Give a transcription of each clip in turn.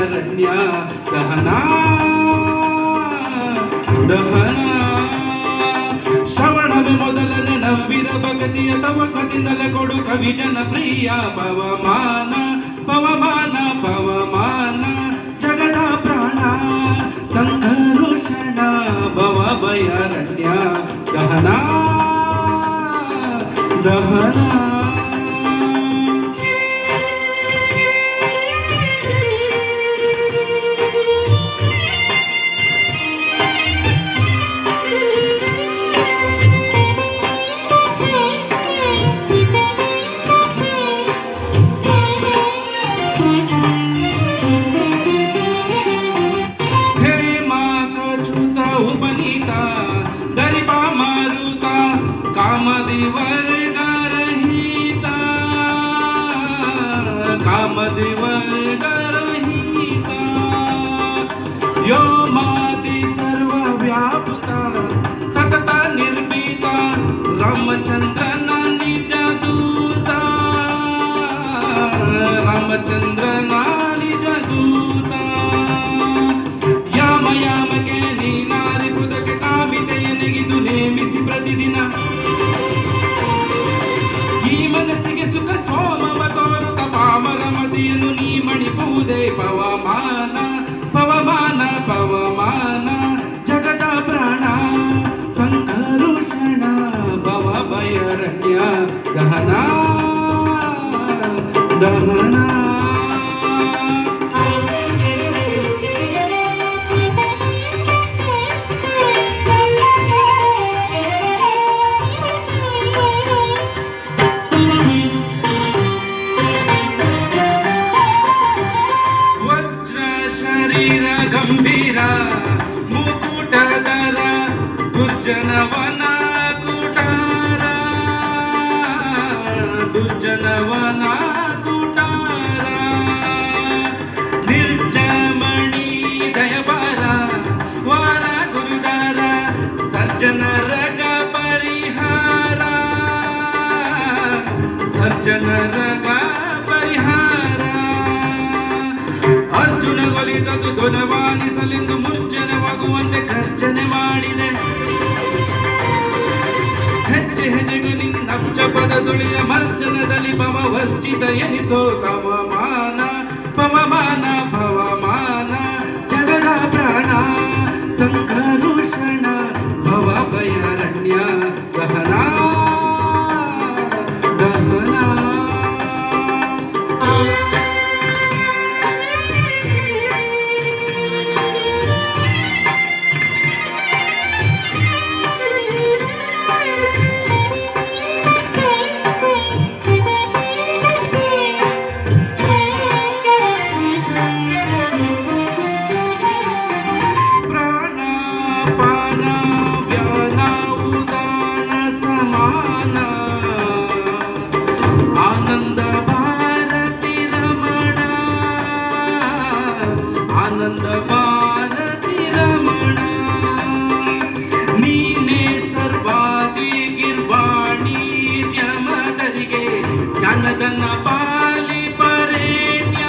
ಭಯಾರಣ್ಯ ದಹನ ದಹನ ಶ್ರವಣವೇ ಮೊದಲನೆ ನವ್ವಿರ ಭಗತಿಯ ತವಕದಿಂದಲೇ ಕೊಡು ಕವಿ ಜನಪ್ರಿಯ ಪವಮಾನ ಪವಮಾನ ಪವಮಾನ ಜಗದ ಪ್ರಾಣ ಸಂಕರುಷಣ ಭವ ಭಯಾರಣ್ಯ ದಹನ ದಹನ दरिपा मारुता कामदिवर्गरहिता कामदिवर्गरहिता यो माति सर्वव्यापता सतत निर्भीता रामचंद्रन निज दूता रामचंद्रन निज दूता याम याम के नीनारि ಬುಧಕ್ಕೆ ಕಾಮಿತೆಯನೆಗಿದು ನೇಮಿಸಿ ಪ್ರತಿದಿನ ಈ ಮನಸ್ಸಿಗೆ ಸುಖ ಸೋಮವ ತೋರುತ್ತ ಪಾಮರ ಮತಿಯನ್ನು ನೀ ಮಣಿಪುವುದೇ ಪವಮಾನ ಪವಮಾನ ಪವಮಾನ ಜಗದ ಪ್ರಾಣ ಸಂಕರುಷಣ ಭವ ಭಯಾರಣ್ಯ ದಹನ ದಹನ ಗಂಭೀರ ಮುಕುಟದರ ದುರ್ಜನವನ ಕುಟಾರ ದುರ್ಜನವನ ಕುಟಾರ ನಿರ್ಜಮಣಿ ದಯಬರ ವರ ಗುರುದಾರ ಸಜ್ಜನರಗ ಪರಿಹಾರ ಸಜ್ಜನರಗ ಪರಿಹಾರ ಅರ್ಜುನ ಒಲಿದದು ಧ್ವನವಾನಿಸಲೆಂದು ಮುರ್ಜನವಾಗುವಂತೆ ಗರ್ಜನೆ ಮಾಡಿದೆ ಹೆಜ್ಜೆ ಹೆಜ್ಜೆಗೂ ನಿನ್ನಂಶ ಪದದುಳಿಯ ಮರ್ಜನದಲ್ಲಿ ಭವ ವರ್ಜಿತ ಎನಿಸೋ ಪವಮಾನ ಪವಮಾನ ಪವಮಾನ ಜಗದ ಪ್ರಾಣ ಸಂಕರುಷಣ ಭವ ಭಯಾರಣ್ಯ ದಹನ ದಹನ आनंद भारती रमण आनंद भारती रमण नीने सर्वादि गिर्वाणी ದ್ಯಮದರಿಗೆ ಜ್ಞಾನದನ ಪಾಲಿ ಪರೇಣ್ಯ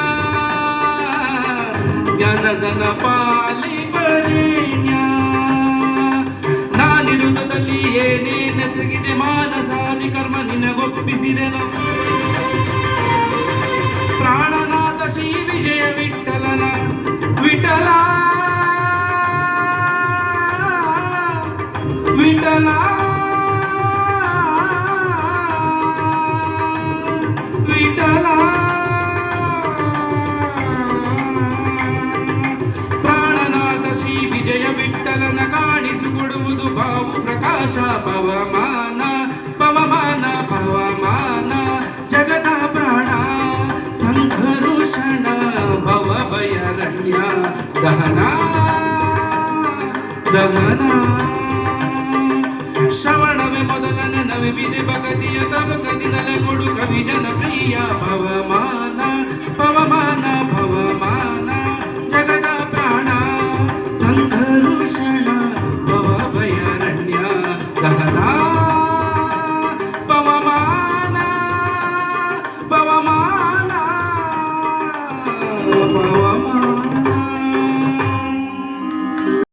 ಜ್ಞಾನದನ ಪಾಲಿ ಪರೇಣ್ಯ ನಾನಿರುವುದಲ್ಲಿ ಏನೇನೆಸಗಿದೆ ಮಾನಸಾದಿ ಕರ್ಮ ನಿನಗೊಪ್ಪಿಸಿದೆನು ಪ್ರಾಣನಾಥ ಶ್ರೀ ವಿಜಯ ವಿಠಲನ ವಿಠಲ ವಿಠಲ ವಿಠಲ ಪ್ರಾಣನಾಥ ಶ್ರೀ ವಿಜಯ ವಿಠಲನ ಕಾಣಿಸಿಕೊಡುವುದು ಬಾವು ಪ್ರಕಾಶ ಪವಮಾನ ಪವಮಾನ ಪವಮಾನ ಜಗದ ಪ್ರಾಣ ಸಂಕರುಷಣ ಭವ ಭಯಾರಣ್ಯ ದಹನ ದಹನ